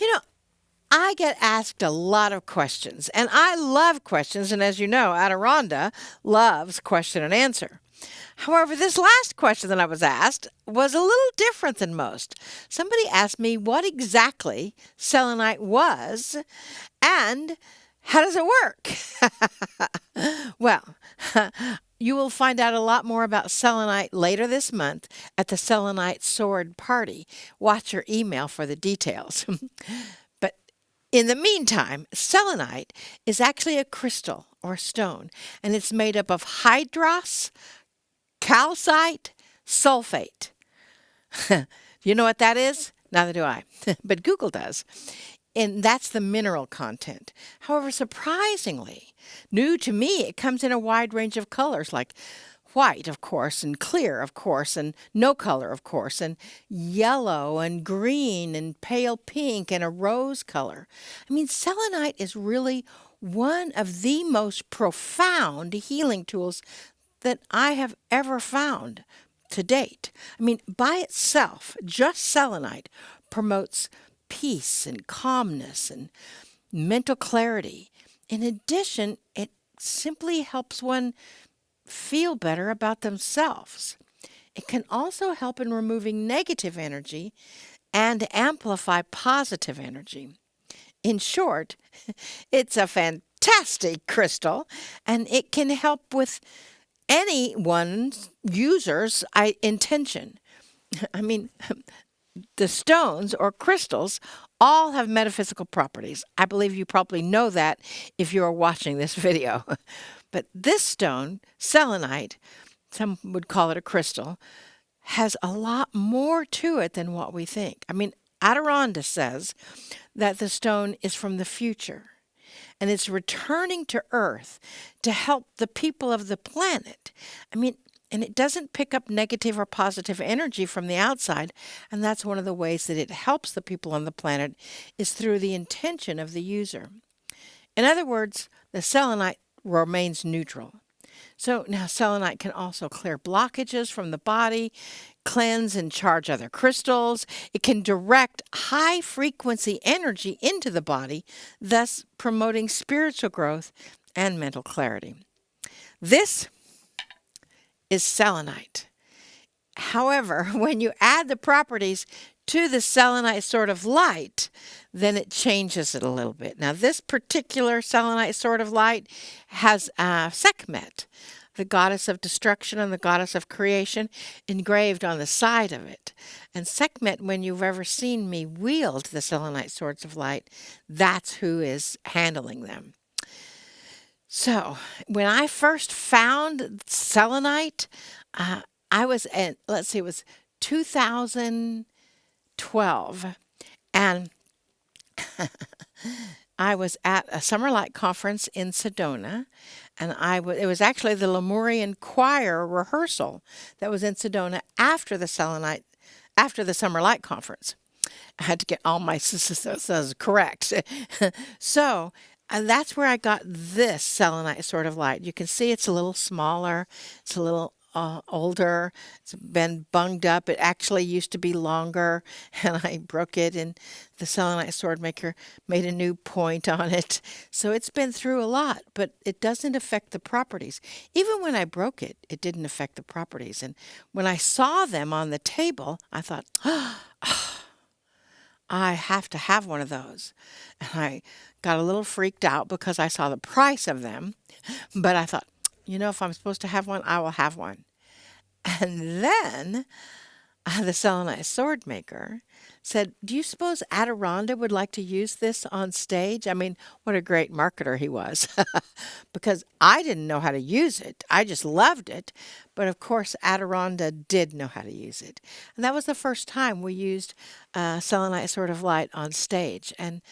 You know, I get asked a lot of questions, and I love questions. And as you know, Adironnda loves question and answer. However, this last question that I was asked was a little different than most. Somebody asked me what exactly selenite was and how does it work? Well, you will find out a lot more about selenite later this month at the Selenite Sword Party. Watch your email for the details. But in the meantime, selenite is actually a crystal or stone, and it's made up of hydros, calcite, sulfate. You know what that is? Neither do I, but Google does. And that's the mineral content. However, surprisingly, new to me, it comes in a wide range of colors like white, of course, and clear, of course, and no color, of course, and yellow and green and pale pink and a rose color. I mean, selenite is really one of the most profound healing tools that I have ever found to date. I mean, by itself, just selenite promotes peace and calmness and mental clarity. In addition, it simply helps one feel better about themselves. It can also help in removing negative energy and amplify positive energy. In short, it's a fantastic crystal and it can help with anyone's user's intention. I mean, the stones or crystals all have metaphysical properties. I believe you probably know that if you are watching this video. But this stone, selenite, some would call it a crystal, has a lot more to it than what we think. I mean, Adironnda says that the stone is from the future and it's returning to Earth to help the people of the planet. I mean, and it doesn't pick up negative or positive energy from the outside, and that's one of the ways that it helps the people on the planet is through the intention of the user. In other words, the selenite remains neutral. So now selenite can also clear blockages from the body, cleanse and charge other crystals. It can direct high frequency energy into the body, thus promoting spiritual growth and mental clarity. This is selenite. However, when you add the properties to the selenite sort of light, then it changes it a little bit. Now, this particular selenite sort of light has Sekhmet, the goddess of destruction and the goddess of creation, engraved on the side of it. And Sekhmet, when you've ever seen me wield the selenite swords of light, that's who is handling them. So, when I first found selenite, I was at, let's see, it was 2012. And I was at a Summer Light conference in Sedona, and it was actually the Lemurian choir rehearsal that was in Sedona after the Summer Light conference. I had to get all my correct. So, and that's where I got this selenite sort of light. You can see it's a little smaller. It's a little older. It's been bunged up. It actually used to be longer, and I broke it, and the selenite sword maker made a new point on it. So it's been through a lot, but it doesn't affect the properties. Even when I broke it, it didn't affect the properties. And when I saw them on the table, I thought, I have to have one of those. And I got a little freaked out because I saw the price of them, but I thought, if I'm supposed to have one, I will have one. And then the selenite sword maker said, do you suppose Adironnda would like to use this on stage? I mean, what a great marketer he was. Because I didn't know how to use it. I just loved it. But of course, Adironnda did know how to use it. And that was the first time we used selenite sword of light on stage. And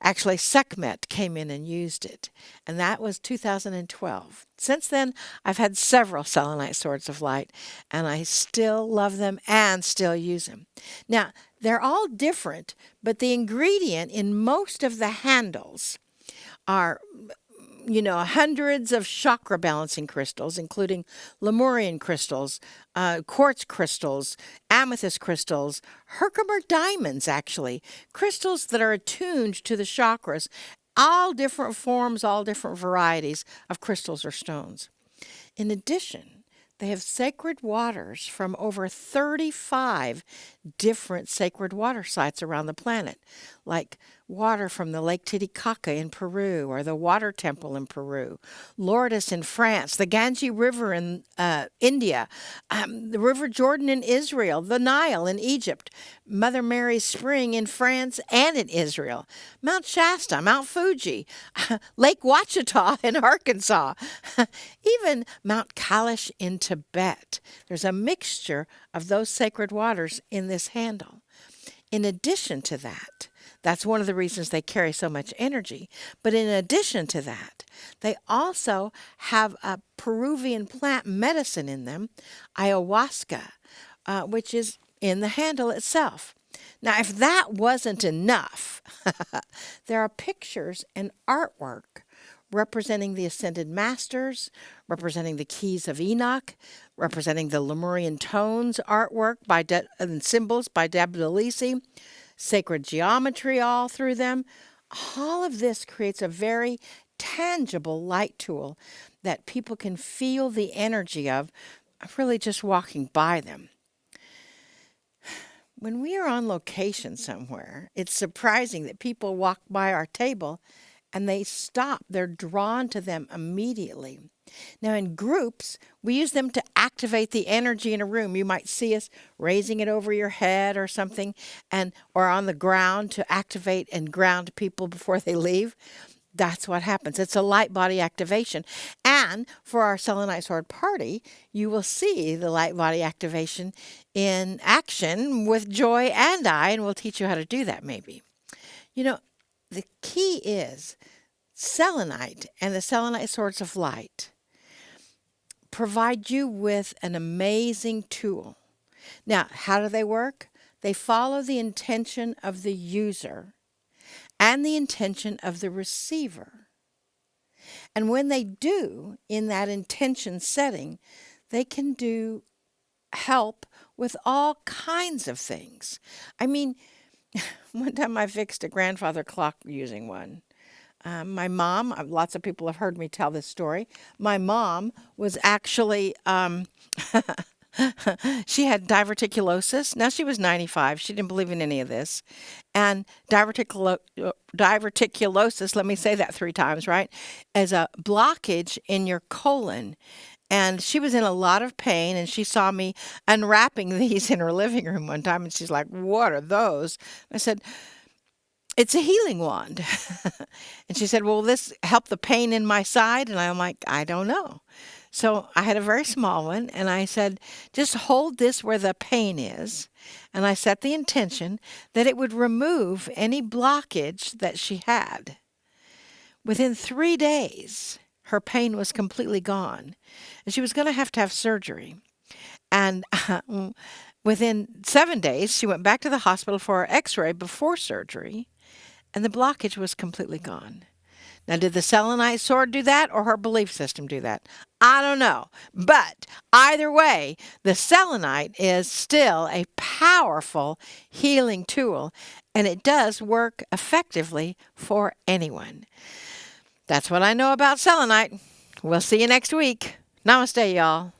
actually, Sekhmet came in and used it. And that was 2012. Since then, I've had several selenite swords of light, and I still love them and still use them. Now, they're all different, but the ingredient in most of the handles are hundreds of chakra balancing crystals, including Lemurian crystals, quartz crystals, amethyst crystals, Herkimer diamonds, actually, crystals that are attuned to the chakras, all different forms, all different varieties of crystals or stones. In addition, they have sacred waters from over 35 different sacred water sites around the planet, like water from the Lake Titicaca in Peru, or the Water Temple in Peru, Lourdes in France, the Ganges River in India, the River Jordan in Israel, the Nile in Egypt, Mother Mary's Spring in France and in Israel, Mount Shasta, Mount Fuji, Lake Ouachita in Arkansas, even Mount Kailash in Tibet. There's a mixture of those sacred waters in this handle. In addition to that, that's one of the reasons they carry so much energy. But in addition to that, they also have a Peruvian plant medicine in them, ayahuasca, which is in the handle itself. Now, if that wasn't enough, there are pictures and artwork representing the Ascended Masters, representing the Keys of Enoch, representing the Lemurian tones artwork and symbols by Dabdalisi, sacred geometry all through them. All of this creates a very tangible light tool that people can feel the energy of really just walking by them. When we are on location somewhere, it's surprising that people walk by our table and they stop. They're drawn to them immediately. Now, in groups, we use them to activate the energy in a room. You might see us raising it over your head or something, or on the ground to activate and ground people before they leave. That's what happens. It's a light body activation. And for our Selenite Sword Party, you will see the light body activation in action with Joy and I, and we'll teach you how to do that maybe. The key is selenite and the selenite swords of light provide you with an amazing tool. Now, how do they work? They follow the intention of the user and the intention of the receiver. And when they do in that intention setting, they can do help with all kinds of things. I mean, one time I fixed a grandfather clock using one. My mom, lots of people have heard me tell this story. My mom was actually, she had diverticulosis. Now she was 95. She didn't believe in any of this. And diverticulosis, let me say that 3 times, right, is a blockage in your colon. And she was in a lot of pain, and she saw me unwrapping these in her living room one time, and she's like, "What are those?" I said, "It's a healing wand." And she said, "Will this help the pain in my side?" And I'm like, "I don't know." So I had a very small one, and I said, "Just hold this where the pain is." And I set the intention that it would remove any blockage that she had. Within 3 days, her pain was completely gone, and she was going to have surgery. And within 7 days, she went back to the hospital for her x-ray before surgery, and the blockage was completely gone. Now, did the selenite sword do that, or her belief system do that? I don't know. But either way, the selenite is still a powerful healing tool, and it does work effectively for anyone. That's what I know about selenite. We'll see you next week. Namaste, y'all.